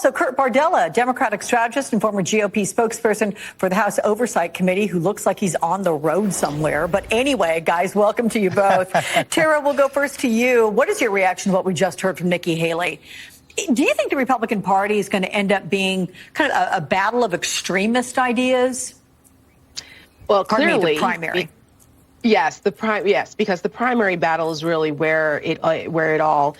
So Kurt Bardella, Democratic strategist and former GOP spokesperson for the House Oversight Committee, who looks like he's on the road somewhere. But anyway, guys, welcome to you both. Tara, we'll go first to you. What is your reaction to what we just heard from Nikki Haley? Do you think the Republican Party is going to end up being kind of a battle of extremist ideas? Well, clearly, the primary. Yes, because the primary battle is really where it all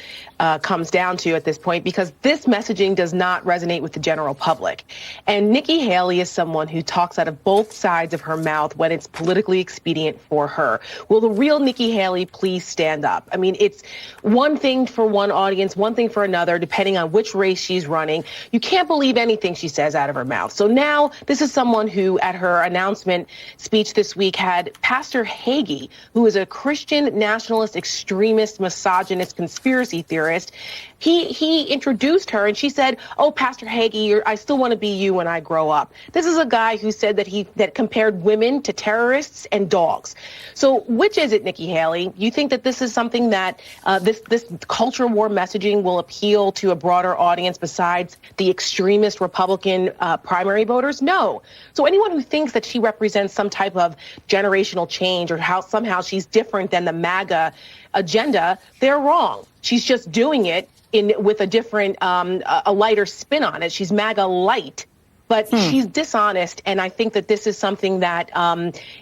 comes down to at this point, because this messaging does not resonate with the general public. And Nikki Haley is someone who talks out of both sides of her mouth when it's politically expedient for her. Will the real Nikki Haley please stand up? I mean, it's one thing for one audience, one thing for another, depending on which race she's running. You can't believe anything she says out of her mouth. So now this is someone who, at her announcement speech this week, had Pastor Hagee, who is a Christian nationalist, extremist, misogynist, conspiracy theorist. He introduced her and she said, "Oh, Pastor Hagee, I still want to be you when I grow up." This is a guy who said that compared women to terrorists and dogs. So which is it, Nikki Haley? You think that this is something that this culture war messaging will appeal to a broader audience besides the extremist Republican primary voters? No. So anyone who thinks that she represents some type of generational change or how somehow she's different than the MAGA agenda, they're wrong. She's just doing it with a different, a lighter spin on it. She's MAGA light, but she's dishonest. And I think that this is something that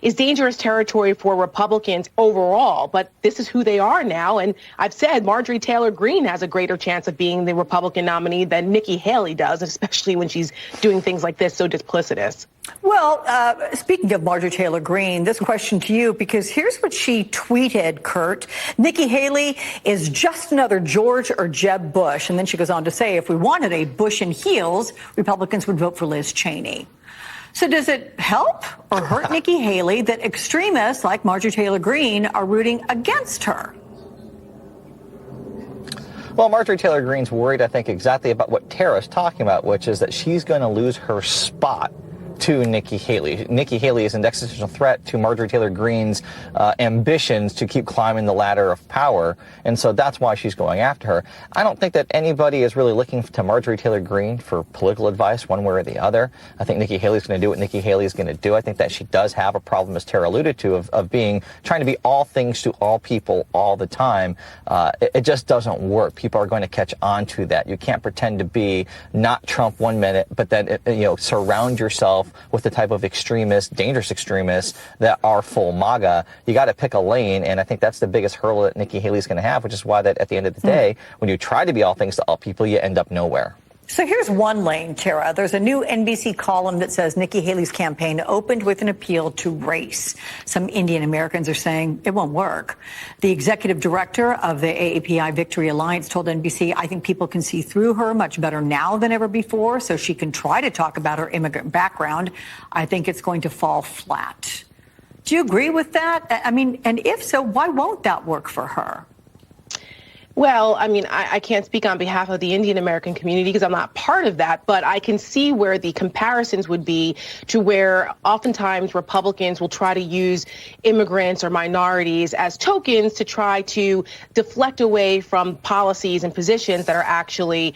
is dangerous territory for Republicans overall. But this is who they are now. And I've said Marjorie Taylor Greene has a greater chance of being the Republican nominee than Nikki Haley does, especially when she's doing things like this so duplicitous. Well, speaking of Marjorie Taylor Greene, this question to you, because here's what she tweeted, Kurt. Nikki Haley is just another George or Jeb Bush. And then she goes on to say, if we wanted a Bush in heels, Republicans would vote for Liz Cheney. So does it help or hurt Nikki Haley that extremists like Marjorie Taylor Greene are rooting against her? Well, Marjorie Taylor Greene's worried, I think, exactly about what Tara's talking about, which is that she's going to lose her spot to Nikki Haley. Nikki Haley is an existential threat to Marjorie Taylor Greene's ambitions to keep climbing the ladder of power, and so that's why she's going after her. I don't think that anybody is really looking to Marjorie Taylor Greene for political advice one way or the other. I think Nikki Haley's going to do what Nikki Haley is going to do. I think that she does have a problem, as Tara alluded to, of trying to be all things to all people all the time. It just doesn't work. People are going to catch on to that. You can't pretend to be not Trump one minute, but then surround yourself with the type of extremists, dangerous extremists that are full MAGA. You got to pick a lane, and I think that's the biggest hurdle that Nikki Haley's going to have, which is why that at the end of the day, when you try to be all things to all people, you end up nowhere. So here's one lane, Tara. There's a new NBC column that says Nikki Haley's campaign opened with an appeal to race. Some Indian Americans are saying it won't work. The executive director of the AAPI Victory Alliance told NBC, I think people can see through her much better now than ever before, so she can try to talk about her immigrant background. I think it's going to fall flat. Do you agree with that? I mean, and if so, why won't that work for her? Well, I mean, I can't speak on behalf of the Indian American community because I'm not part of that, but I can see where the comparisons would be to where oftentimes Republicans will try to use immigrants or minorities as tokens to try to deflect away from policies and positions that are actually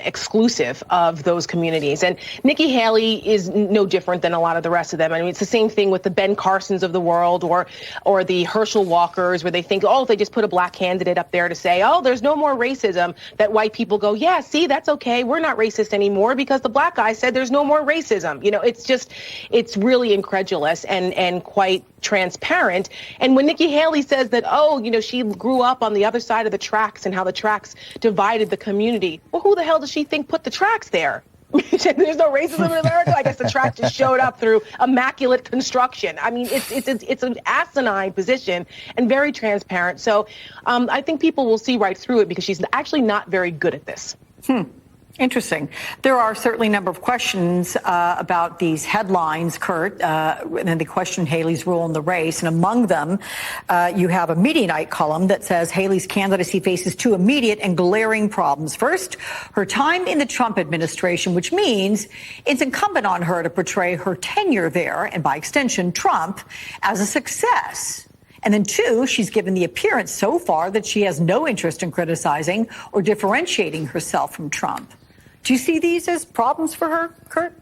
exclusive of those communities. And Nikki Haley is no different than a lot of the rest of them. I mean, it's the same thing with the Ben Carsons of the world or the Herschel Walkers, where they think, oh, if they just put a black candidate up there to say, oh, there's no more racism, that white people go, yeah, see, that's okay. We're not racist anymore because the black guy said there's no more racism. You know, it's really incredulous and quite transparent. And when Nikki Haley says that, oh, she grew up on the other side of the tracks and how the tracks divided the community, well, who the hell does she think put the tracks there? There's no racism in America. I guess the track just showed up through immaculate construction. I mean, it's an asinine position and very transparent. So I think people will see right through it because she's actually not very good at this. Interesting. There are certainly a number of questions about these headlines, Kurt, and they question Haley's role in the race. And among them, you have a Media Night column that says Haley's candidacy faces two immediate and glaring problems. First, her time in the Trump administration, which means it's incumbent on her to portray her tenure there, and by extension, Trump, as a success. And then two, she's given the appearance so far that she has no interest in criticizing or differentiating herself from Trump. Do you see these as problems for her, Kurt?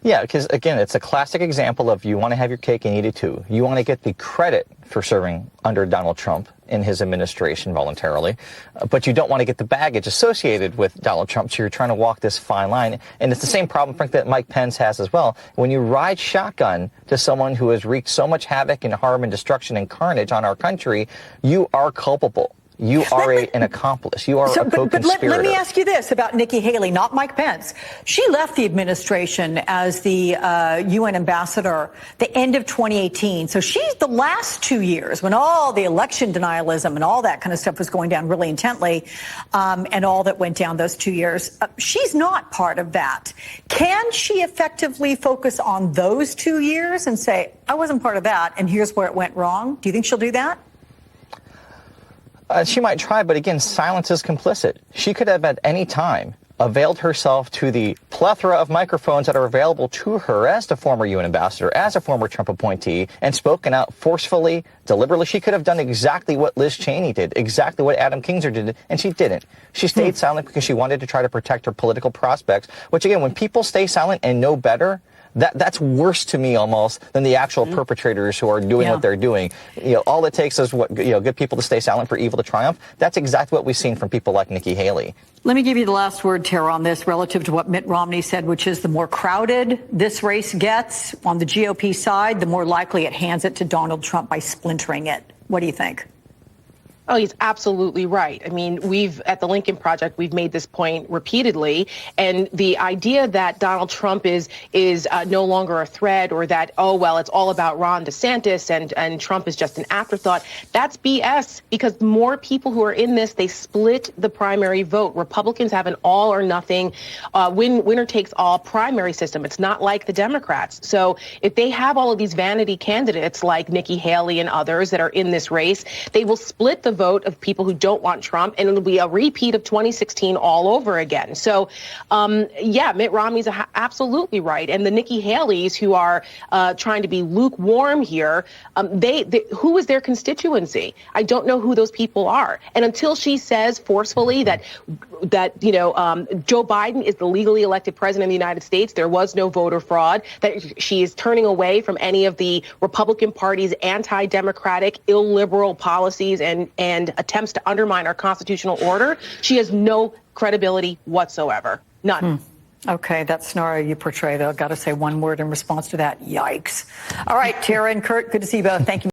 Yeah, because again, it's a classic example of you want to have your cake and eat it too. You want to get the credit for serving under Donald Trump in his administration voluntarily, but you don't want to get the baggage associated with Donald Trump. So you're trying to walk this fine line. And it's the same problem, frankly, that Mike Pence has as well. When you ride shotgun to someone who has wreaked so much havoc and harm and destruction and carnage on our country, you are culpable. You are an accomplice. You are a co-conspirator. But let me ask you this about Nikki Haley, not Mike Pence. She left the administration as the UN ambassador the end of 2018. So she's the last 2 years when all the election denialism and all that kind of stuff was going down really intently, and all that went down those 2 years. She's not part of that. Can she effectively focus on those 2 years and say, I wasn't part of that, and here's where it went wrong? Do you think she'll do that? She might try, but again, silence is complicit. She could have at any time availed herself to the plethora of microphones that are available to her as a former UN ambassador, as a former Trump appointee, and spoken out forcefully, deliberately. She could have done exactly what Liz Cheney did, exactly what Adam Kinzinger did, and she didn't. She stayed silent because she wanted to try to protect her political prospects, which again, when people stay silent and know better, that's worse to me almost than the actual perpetrators who are doing what they're doing. You know, all it takes is good people to stay silent for evil to triumph. That's exactly what we've seen from people like Nikki Haley. Let me give you the last word, Tara, on this relative to what Mitt Romney said, which is the more crowded this race gets on the GOP side, the more likely it hands it to Donald Trump by splintering it. What do you think? Oh, he's absolutely right. I mean, at the Lincoln Project, we've made this point repeatedly. And the idea that Donald Trump is no longer a threat, or that, oh, well, it's all about Ron DeSantis and Trump is just an afterthought, that's BS, because more people who are in this, they split the primary vote. Republicans have an all or nothing, winner takes all primary system. It's not like the Democrats. So if they have all of these vanity candidates like Nikki Haley and others that are in this race, they will split the vote of people who don't want Trump, and it'll be a repeat of 2016 all over again. So, Mitt Romney's absolutely right. And the Nikki Haleys who are trying to be lukewarm here, who is their constituency? I don't know who those people are. And until she says forcefully that Joe Biden is the legally elected president of the United States, there was no voter fraud, that she is turning away from any of the Republican Party's anti-democratic, illiberal policies and attempts to undermine our constitutional order, she has no credibility whatsoever. None. Okay, that scenario you portray, though, I've got to say one word in response to that. Yikes. All right, Tara and Kurt, good to see you both. Thank you.